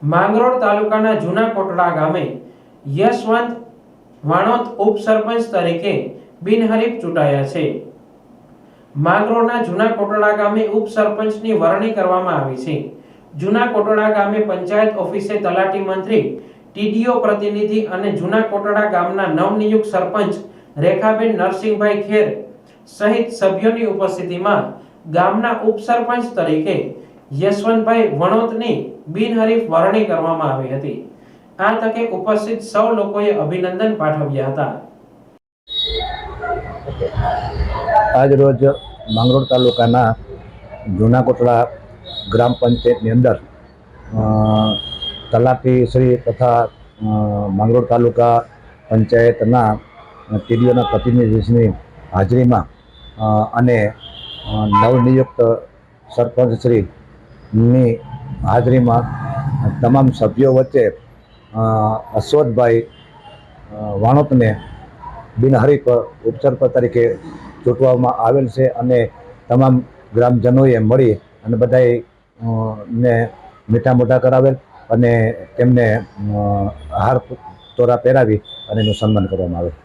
માંગરોળ તાલુકાના જૂના કોટડા ગામે યશવંત વાણોત ઉપસરપંચ તરીકે બિનહરીફ ચૂંટાયા છે। માંગરોળના જૂના કોટડા ગામે ઉપસરપંચની વરણી કરવામાં આવી છે। જૂના કોટડા ગામે પંચાયત ઓફિસે તલાટી મંત્રી, ટીડીઓ પ્રતિનિધિ અને જૂના કોટડા ગામના નવનિયુક્ત સરપંચ રેખાબેન નરસિંહભાઈ ખેર સહિત સભ્યોની ઉપસ્થિતિમાં ગામના ઉપસરપંચ તરીકે યશવંતભાઈ વણોતની બિનહરીફ વરણી કરવામાં આવી હતી। આ તકે ઉપસ્થિત સૌ લોકોએ અભિનંદન પાઠવ્યા હતા। આજ રોજ માંગરોળ તાલુકાના જૂના કોટડા ગ્રામ પંચાયતની અંદર તલાટી શ્રી તથા માંગરોળ તાલુકા પંચાયતના ટીડીઓના પ્રતિનિધિની હાજરીમાં અને નવનિયુક્ત સરપંચ શ્રીની હાજરીમાં તમામ સભ્યો વચ્ચે અશ્વથભાઈ વાણોતને બિનહરીફ ઉપસરપંચ તરીકે ચૂંટવામાં આવેલ છે અને તમામ ગ્રામજનોએ મળી અને બધાએ ને મીઠા મોઢા કરાવેલ અને તેમને હાર તોરા પહેરાવી અને એનું સન્માન કરવામાં આવેલ।